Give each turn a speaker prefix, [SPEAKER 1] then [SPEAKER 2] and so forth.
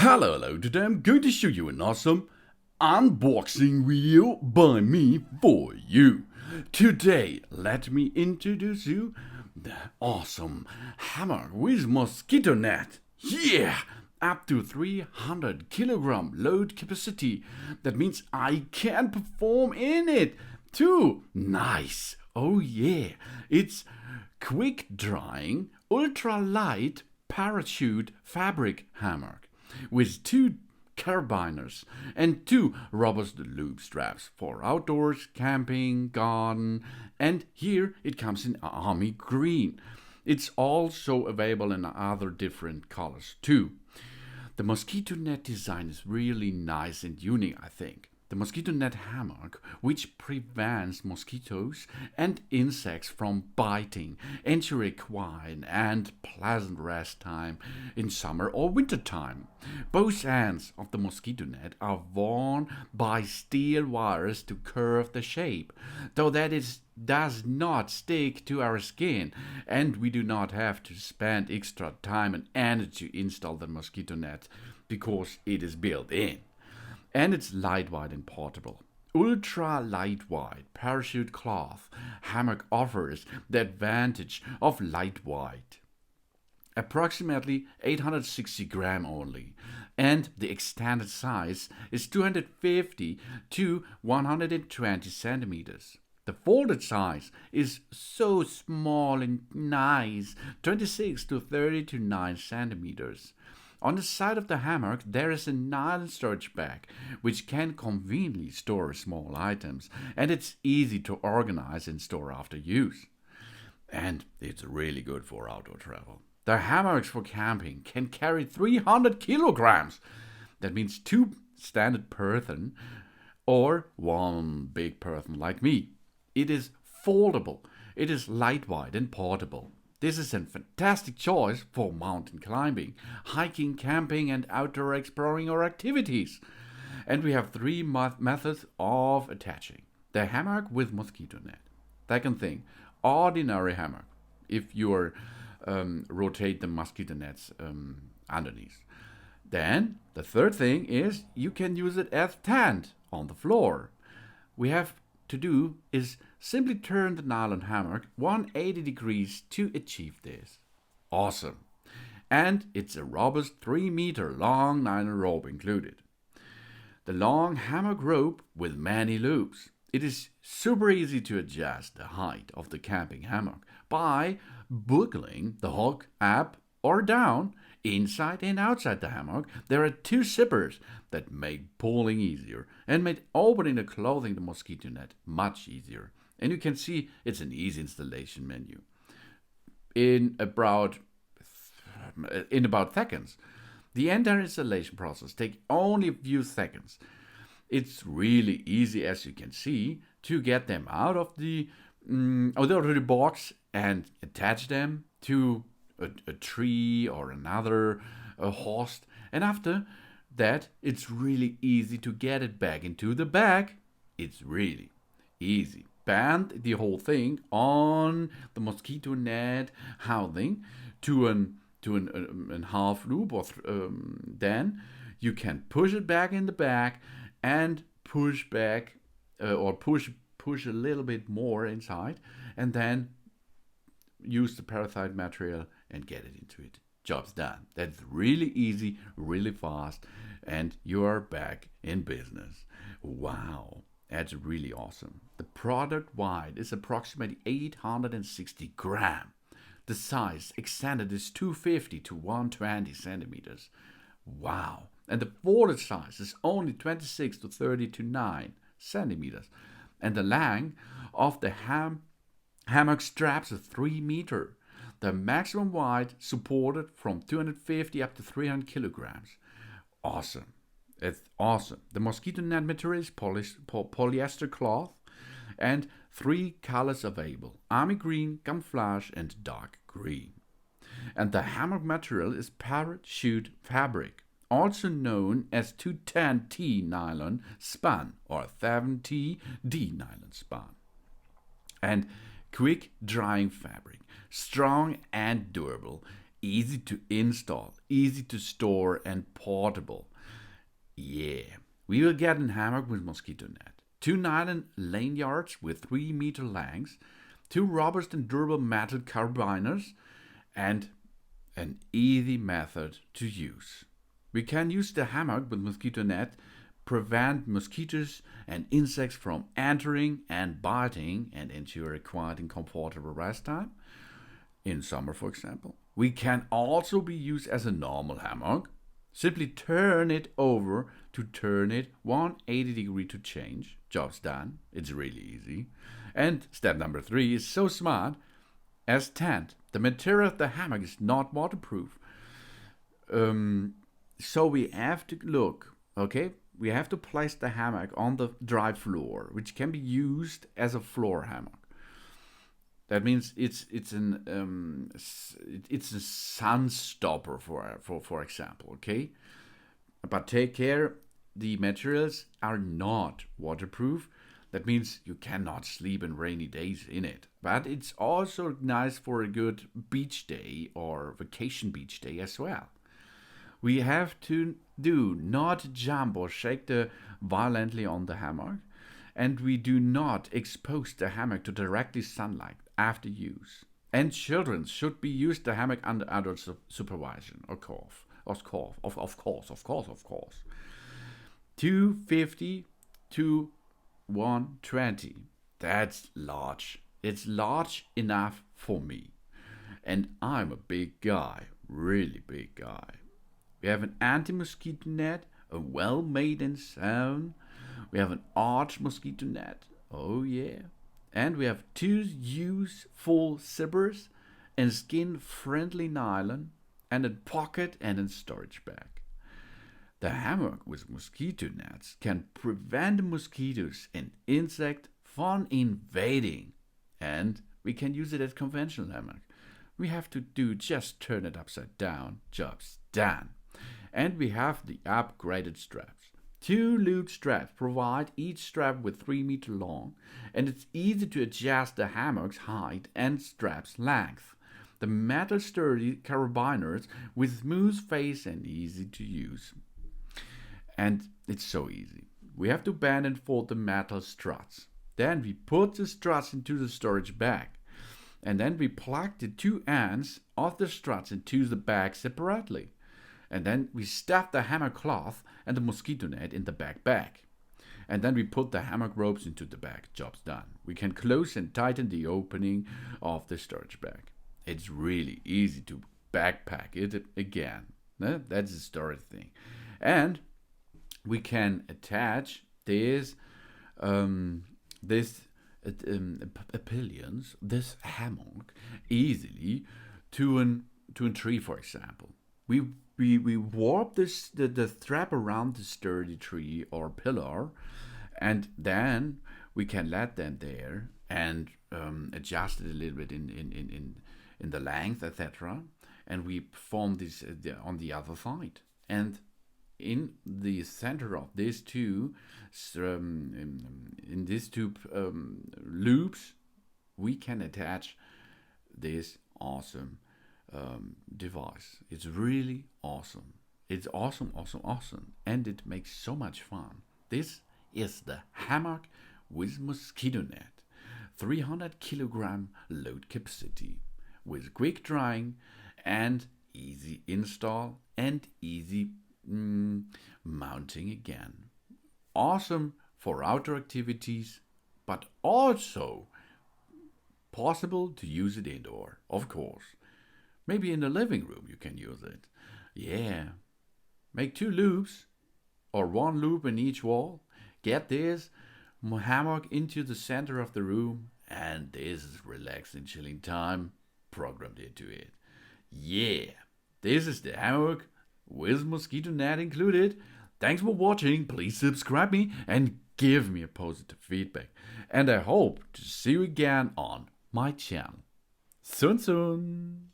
[SPEAKER 1] Hello, today I'm going to show you an awesome unboxing video by me for you. Today, let me introduce you the awesome hammock with mosquito net. Yeah! Up to 300 kilogram load capacity. That means I can perform in it too. Nice. Oh yeah. It's quick drying, ultralight parachute fabric hammock with two carabiners and two robust loop straps for outdoors, camping, garden, and here it comes in army green. It's also available in other different colors too. The Mosquito Net design is really nice and unique, I think. The Mosquito Net hammock, which prevents mosquitoes and insects from biting, ensuring quiet and pleasant rest time in summer or winter time. Both ends of the mosquito net are worn by steel wires to curve the shape, though that it does not stick to our skin, and we do not have to spend extra time and energy to install the mosquito net because it is built in. And it's lightweight and portable. Ultra lightweight parachute cloth hammock offers the advantage of lightweight, approximately 860 gram only, and the extended size is 250 to 120 centimeters. The folded size is so small and nice, 26 to 39 centimeters. On the side of the hammock, there is a nylon storage bag, which can conveniently store small items, and it's easy to organize and store after use. And it's really good for outdoor travel. The hammocks for camping can carry 300 kilograms. That means two standard person or one big person like me. It is foldable. It is lightweight and portable. This is a fantastic choice for mountain climbing, hiking, camping, and outdoor exploring or activities. And we have three methods of attaching. The hammock with mosquito net. Second thing, ordinary hammock, if you rotate the mosquito nets underneath. Then, the third thing is you can use it as tent on the floor. We have to do is simply turn the nylon hammock 180 degrees to achieve this. Awesome. And it's a robust 3-meter long nylon rope included. The long hammock rope with many loops. It is super easy to adjust the height of the camping hammock by buckling the hook up or down. Inside and outside the hammock, there are two zippers that make pulling easier and make opening and closing the mosquito net much easier. And you can see it's an easy installation menu. In about seconds. The entire installation process takes only a few seconds. It's really easy, as you can see, to get them out of the box and attach them to a tree or another host, and after that it's really easy to get it back into the bag. It's really easy. Band the whole thing on the mosquito net housing to an half loop, or then you can push it back in the bag and push back or push a little bit more inside, and then use the parasite material and get it into it. Job's done. That's really easy, really fast, and you're back in business. Wow, that's really awesome. The product wide is approximately 860 gram. The size extended is 250 to 120 centimeters. Wow. And the folded size is only 26 to 39 centimeters. And the length of the hammock straps is 3 meters. The maximum weight supported from 250 up to 300 kilograms. Awesome. It's awesome. The mosquito net material is polyester cloth and 3 colors available: army green, camouflage, and dark green. And the hammock material is parachute fabric, also known as 210T nylon spun or 7TD nylon spun. And quick drying fabric, strong and durable, easy to install, easy to store, and portable. Yeah, we will get an hammock with mosquito net, 2 nylon lanyards with 3-meter lengths, 2 robust and durable metal carabiners, and an easy method to use. We can use the hammock with mosquito net, prevent mosquitoes and insects from entering and biting, and ensure a quiet and comfortable rest time. In summer, for example, we can also be used as a normal hammock. Simply turn it over to turn it 180 degree to change. Job's done. It's really easy. And step number 3 is so smart as tent. The material of the hammock is not waterproof. So we have to look, okay? We have to place the hammock on the dry floor, which can be used as a floor hammock. That means it's a sun stopper for example, okay? But take care, the materials are not waterproof. That means you cannot sleep in rainy days in it. But it's also nice for a good beach day or vacation beach day as well. We have to do not jump or shake violently on the hammock, and we do not expose the hammock to directly sunlight after use. And children should be used the hammock under adult supervision, of course. 250 to 120. That's large. It's large enough for me. And I'm a big guy, really big guy. We have an anti-mosquito net, a well-made and sound. We have an arch mosquito net. Oh yeah. And we have 2 useful zippers and skin-friendly nylon, and a pocket and a storage bag. The hammock with mosquito nets can prevent mosquitoes and insects from invading. And we can use it as conventional hammock. We have to just turn it upside down. Job's done. And we have the upgraded straps. 2 loop straps provide each strap with 3 meter long, and it's easy to adjust the hammock's height and strap's length. The metal sturdy carabiners with smooth face and easy to use. And it's so easy. We have to bend and fold the metal struts. Then we put the struts into the storage bag. And then we plug the 2 ends of the struts into the bag separately. And then we stuff the hammock cloth and the mosquito net in the bag. And then we put the hammock ropes into the bag. Job's done. We can close and tighten the opening of the storage bag. It's really easy to backpack it again. That's the storage thing. And we can attach this pillions, this hammock, easily to a tree, for example. We warp the strap around the sturdy tree or pillar, and then we can let them there and adjust it a little bit in the length, etc. And we perform this on the other side. And in the center of these two, loops, we can attach this awesome device. It's really awesome. It's awesome, and it makes so much fun. This is the hammock with mosquito net, 300 kilogram load capacity, with quick drying and easy install and easy mounting again. Awesome for outdoor activities, but also possible to use it indoor, of course. Maybe in the living room you can use it. Yeah. Make 2 loops or 1 loop in each wall. Get this hammock into the center of the room, and this is relaxing, chilling time programmed into it. Yeah. This is the hammock with mosquito net included. Thanks for watching. Please subscribe me and give me a positive feedback. And I hope to see you again on my channel. Soon.